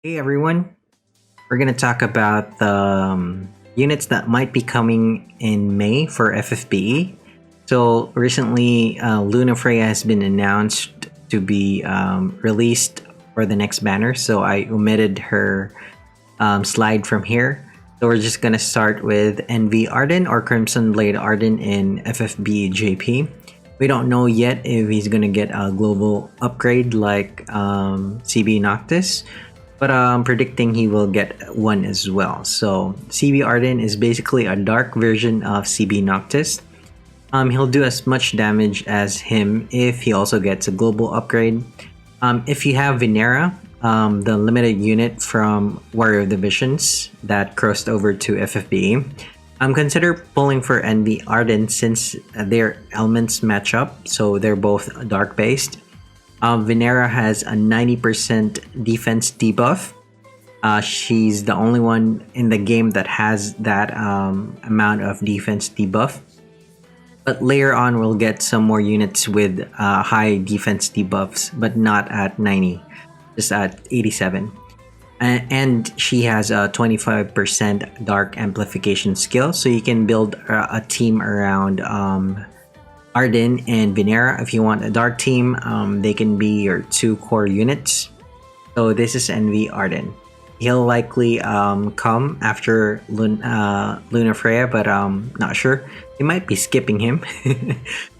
Hey everyone, we're going to talk about the units that might be coming in May for FFBE. So recently, Luna Freya has been announced to be released for the next banner. So I omitted her slide from here. So we're just going to start with NV Ardyn or Crimson Blade Ardyn in FFBE JP. We don't know yet if he's going to get a global upgrade like CB Noctis, but I'm predicting he will get one as well. So CB Ardyn is basically a dark version of CB Noctis. He'll do as much damage as him if he also gets a global upgrade. If you have Venera, the limited unit from Warrior Divisions that crossed over to FFBE, consider pulling for NV Ardyn since their elements match up, so they're both dark based. Venera has a 90% defense debuff. She's the only one in the game that has that amount of defense debuff. But later on, we'll get some more units with high defense debuffs, but not at 90, just at 87. And she has a 25% dark amplification skill, so you can build a team around Ardyn and Venera. If you want a dark team, they can be your two core units. So this is NV Ardyn. He'll likely come after Luna Freya, but not sure. You might be skipping him,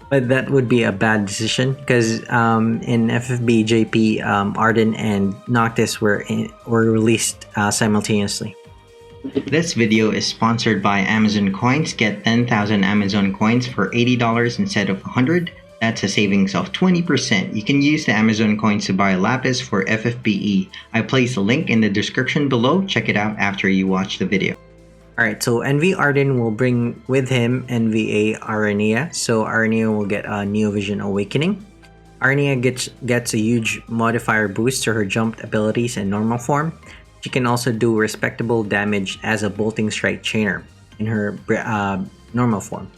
but that would be a bad decision because in FFB JP, Ardyn and Noctis were released simultaneously. This video is sponsored by Amazon Coins. Get 10,000 Amazon Coins for $80 instead of $100. That's a savings of 20%. You can use the Amazon Coins to buy Lapis for FFBE. I placed a link in the description below. Check it out after you watch the video. Alright, so NV Ardyn will bring with him NVA Aranea. So Aranea will get a Neovision Awakening. Aranea gets a huge modifier boost to her jumped abilities in normal form. She can also do respectable damage as a Bolting Strike Chainer in her normal form.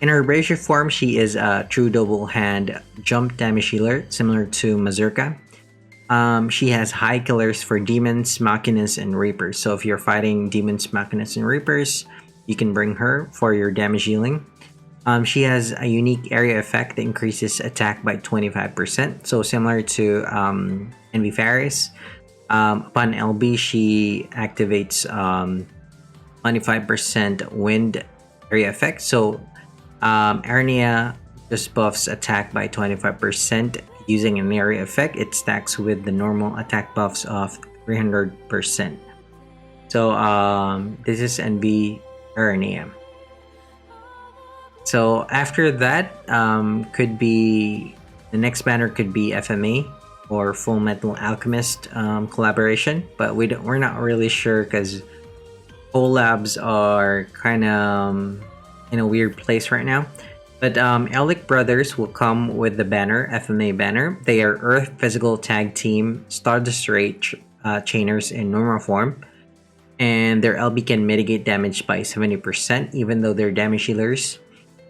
In her Brazier form, she is a true double hand jump damage healer, similar to Mazurka. She has high killers for Demons, Machinas, and Reapers. So if you're fighting Demons, Machinas, and Reapers, you can bring her for your damage healing. She has a unique area effect that increases attack by 25%, so similar to NV Faris. Upon LB, she activates 25% wind area effect. So Aranea just buffs attack by 25% using an area effect. It stacks with the normal attack buffs of 300%. So this is NV Aranea. So after that, could be the next banner could be FMA or Full Metal Alchemist collaboration, but we're not really sure because collabs are kind of in a weird place right now. But Elric Brothers will come with the banner, FMA banner. They are Earth Physical Tag Team Stardust Ray Chainers in normal form, and their LB can mitigate damage by 70% even though they're damage healers,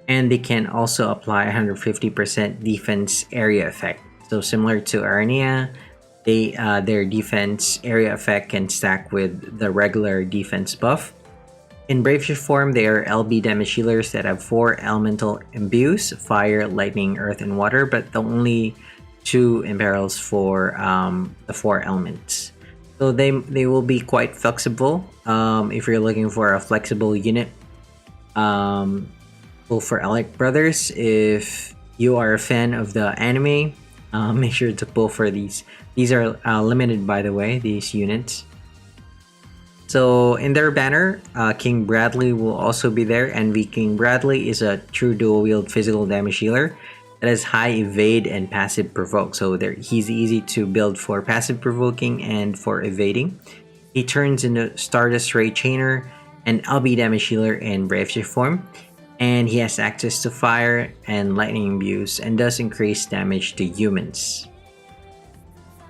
and they can also apply 150% defense area effect. So similar to Aranea, their defense area effect can stack with the regular defense buff. In Brazier form, they are LB damage healers that have 4 elemental imbues: fire, lightning, earth, and water, but the only 2 imperils for the 4 elements. So they will be quite flexible. If you're looking for a flexible unit, pull for Elric Brothers. If you are a fan of the anime, make sure to pull for these. These are limited, by the way, these units. So in their banner, King Bradley will also be there. NV King Bradley is a true dual wield physical damage healer that has high evade and passive provoke. So he's easy to build for passive provoking and for evading. He turns into Stardust Ray Chainer and LB damage healer in Brazier form. And he has access to fire and lightning imbues and does increase damage to humans.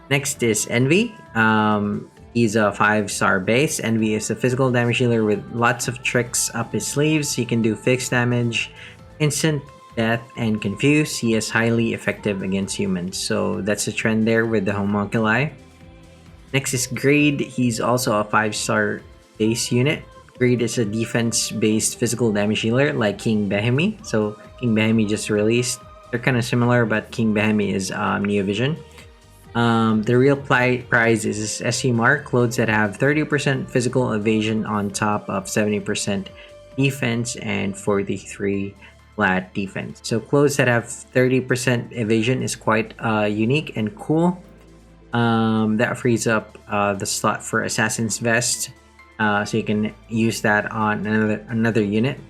Next is Envy. He's a 5-star base. Envy is a physical damage healer with lots of tricks up his sleeves. He can do fixed damage, instant death, and confuse. He is highly effective against humans. So that's a trend there with the homunculi. Next is Grade. He's also a 5-star base unit. Grade is a defense-based physical damage healer like King Behemi. So King Behemi just released. They're kind of similar, but King Behemi is Neo Vision. The real prize is SUMR clothes that have 30% physical evasion on top of 70% defense and 43 flat defense. So clothes that have 30% evasion is quite unique and cool. That frees up the slot for Assassin's Vest, so you can use that on another unit.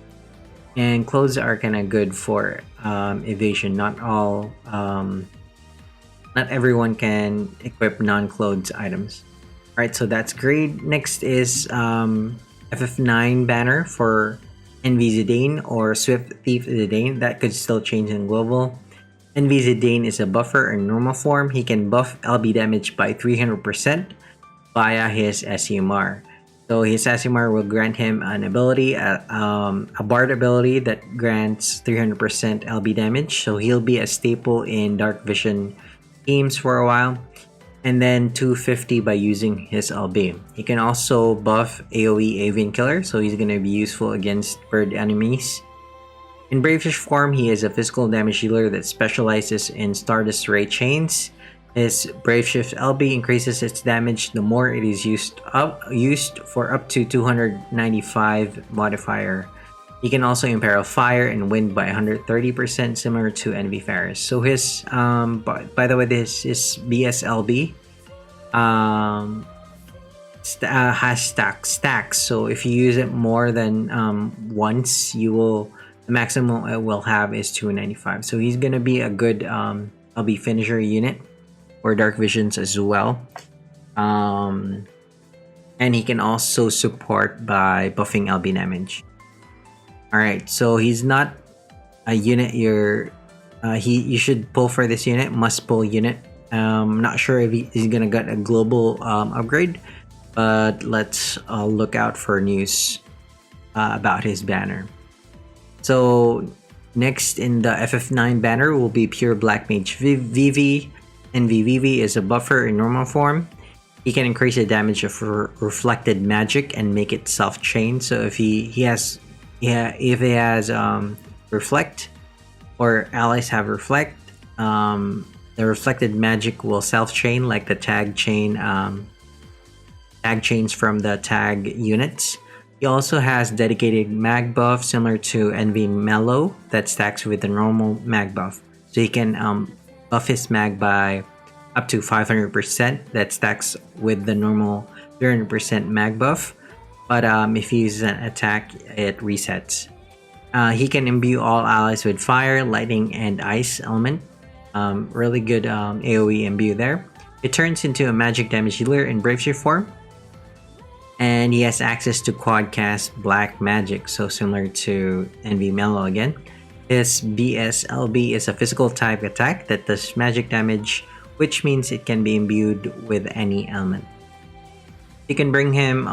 And clothes are kind of good for evasion. Not everyone can equip non-clothes items. Alright, so that's great. Next is FF9 banner for Envy Zidane or Swift Thief Zidane. That could still change in global. Envy Zidane is a buffer in normal form. He can buff LB damage by 300% via his SUMR. So his SUMR will grant him an ability, a Bard ability that grants 300% LB damage. So he'll be a staple in Dark Vision teams for a while. And then 250 by using his LB. He can also buff AoE Avian Killer, so he's going to be useful against bird enemies. In Bravefish form, he is a physical damage healer that specializes in Stardust Ray Chains. His Braveshift LB increases its damage the more it is used for up to 295 modifier. He can also imperil fire and wind by 130%, similar to Envy Ferris. So his, by the way, this is BSLB. Has stacks. So if you use it more than once, the maximum it will have is 295. So he's gonna be a good LB finisher unit for Dark Visions as well. And he can also support by buffing LB damage. Alright, so he's not a unit you should pull for this unit, must pull unit. Not sure if he's gonna get a global upgrade, but let's look out for news about his banner. So next in the FF9 banner will be Pure Black Mage Vivi. Envy Vivi is a buffer in normal form. He can increase the damage of reflected magic and make it self-chain. So if he has reflect, or allies have reflect, the reflected magic will self-chain like the tag chains from the tag units. He also has dedicated mag buff similar to Envy Mellow that stacks with the normal mag buff. So he can buff his mag by up to 500% that stacks with the normal 300% mag buff. But if he uses an attack, it resets. He can imbue all allies with fire, lightning, and ice element. Really good AoE imbue there. It turns into a magic damage healer in Braveshift form. And he has access to quad cast black magic, so similar to Envy Mellow again. His BSLB is a physical type attack that does magic damage, which means it can be imbued with any element. You can bring him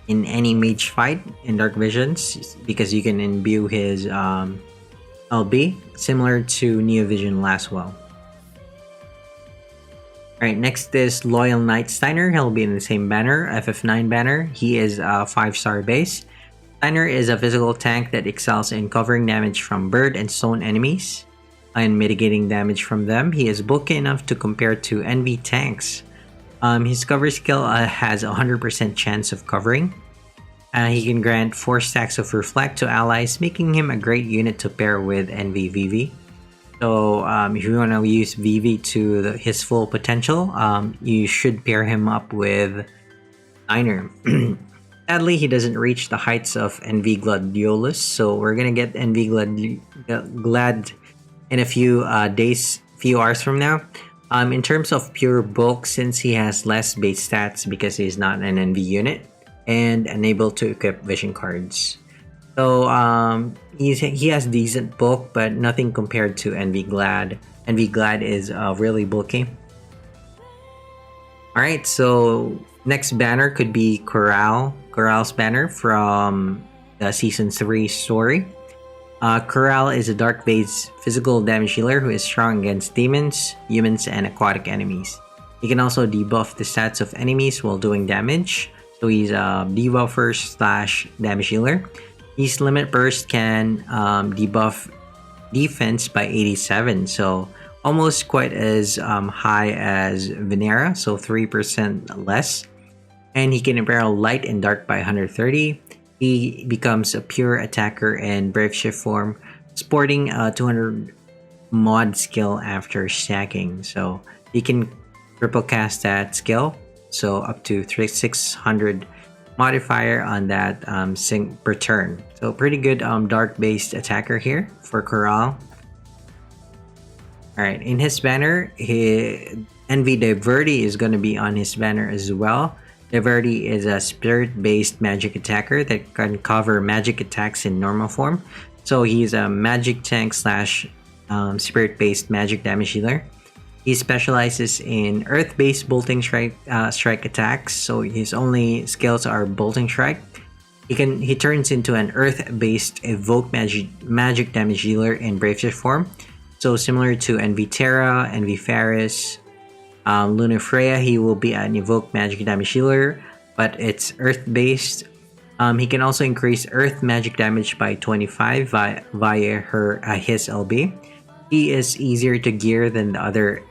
in any mage fight in Dark Visions because you can imbue his LB, similar to Neo Vision Laswell. Alright, next is Loyal Knight Steiner. He'll be in the same banner, FF9 banner. He is a 5-star base. Steiner is a physical tank that excels in covering damage from bird and stone enemies and mitigating damage from them. He is bulky enough to compare to Envy tanks. His cover skill has a 100% chance of covering. He can grant 4 stacks of Reflect to allies, making him a great unit to pair with Envy Vivi. So if you want to use Vivi to his full potential, you should pair him up with Steiner. Sadly, he doesn't reach the heights of Envy Gladiolus, so we're gonna get Envy Glad in a few hours from now. In terms of pure bulk, since he has less base stats because he's not an Envy unit and unable to equip vision cards. So he has decent bulk, but nothing compared to Envy Glad. Envy Glad is really bulky. Alright, so next banner could be Chorale's banner from the Season 3 story. Chorale is a dark-based physical damage healer who is strong against demons, humans, and aquatic enemies. He can also debuff the stats of enemies while doing damage. So he's a debuffer slash damage healer. His limit burst can debuff defense by 87. So almost quite as high as Venera. So 3% less. And he can imperil light and dark by 130. He becomes a pure attacker in Brave Shift form, sporting a 200 mod skill after stacking. So he can triple cast that skill, so up to 600 modifier on that sync per turn. So pretty good dark based attacker here for Chorale. Alright, in his banner, Envy Diverti is going to be on his banner as well. Diverti is a spirit-based magic attacker that can cover magic attacks in normal form. So he's a magic tank slash spirit-based magic damage healer. He specializes in earth-based bolting strike attacks. So his only skills are bolting strike. He turns into an earth-based evoke magic damage healer in Brave Shift form. So similar to Envy Terra, Envy Faris, Luna Freya, he will be an evoke magic damage healer, but it's earth based. He can also increase earth magic damage by 25 via his LB. He is easier to gear than the other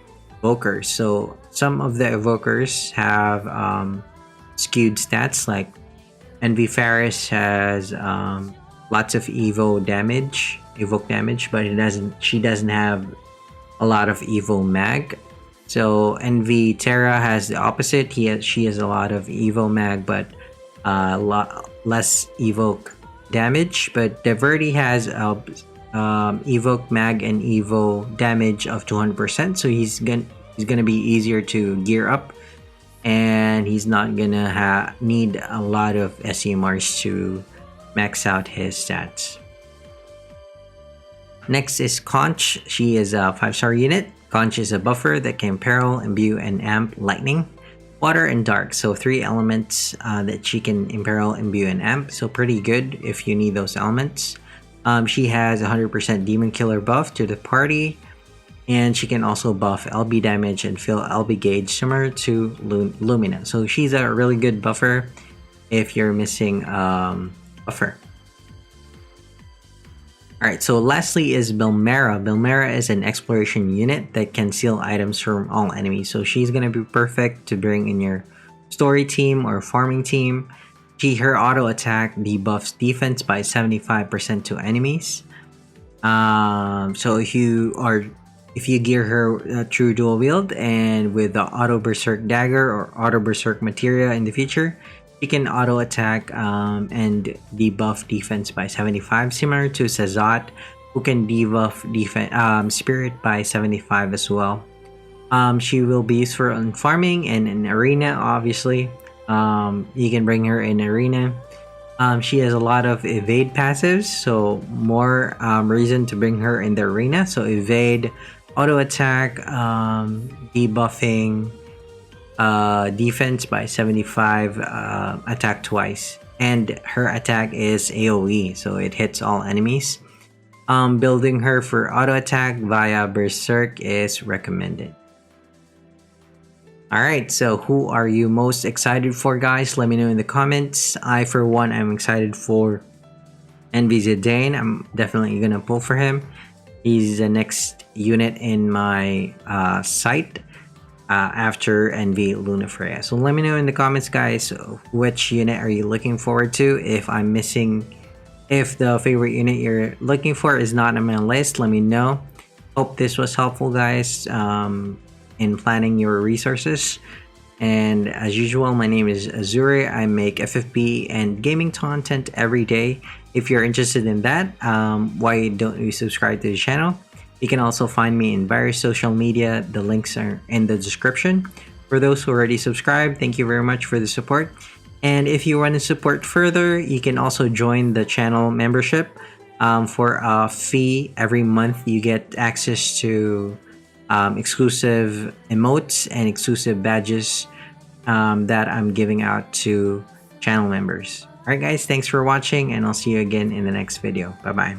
evokers. So some of the evokers have skewed stats, like Envy Faris has lots of evoke damage, but she doesn't have a lot of evo mag. So Envy Terra has the opposite. She has a lot of evo mag, but a lot less evoke damage. But Diverti has evoke mag and evo damage of 200%. So he's gonna be easier to gear up, and he's not gonna need a lot of SCMRs to max out his stats. Next is Conch. She is a 5-star unit. Conch is a buffer that can peril, imbue, and amp lightning, water, and dark. So 3 elements that she can imperil, imbue, and amp. So pretty good if you need those elements. She has 100% demon killer buff to the party, and she can also buff LB damage and fill LB gauge similar to Lumina. So she's a really good buffer if you're missing buffer. Alright, so lastly is Bilmera. Bilmera is an exploration unit that can steal items from all enemies. So she's going to be perfect to bring in your story team or farming team. Her auto attack debuffs defense by 75% to enemies. So if you gear her through dual wield and with the auto berserk dagger or auto berserk materia in the future, she can auto attack and debuff defense by 75, similar to Sazat, who can debuff spirit by 75 as well. She will be useful in farming and in arena, obviously. You can bring her in arena. She has a lot of evade passives, so more reason to bring her in the arena. So evade, auto attack, debuffing, defense by 75, attack twice, and her attack is AoE, so it hits all enemies. Building her for auto attack via berserk is recommended. Alright, so who are you most excited for, guys? Let me know in the comments. I, for one, am excited for Envy Zidane. I'm definitely gonna pull for him. He's the next unit in my site after Envy Luna Freya. So let me know in the comments, guys, which unit are you looking forward to. If I'm missing, if the favorite unit you're looking for is not on my list, let me know. Hope this was helpful, guys, in planning your resources. And as usual, my name is Azure. I make FFBE and gaming content every day. If you're interested in that, why don't you subscribe to the channel? You can also find me in various social media. The links are in the description. For those who already subscribed, thank you very much for the support. And if you want to support further, you can also join the channel membership. For a fee every month, you get access to exclusive emotes and exclusive badges that I'm giving out to channel members. Alright guys, thanks for watching, and I'll see you again in the next video. Bye bye.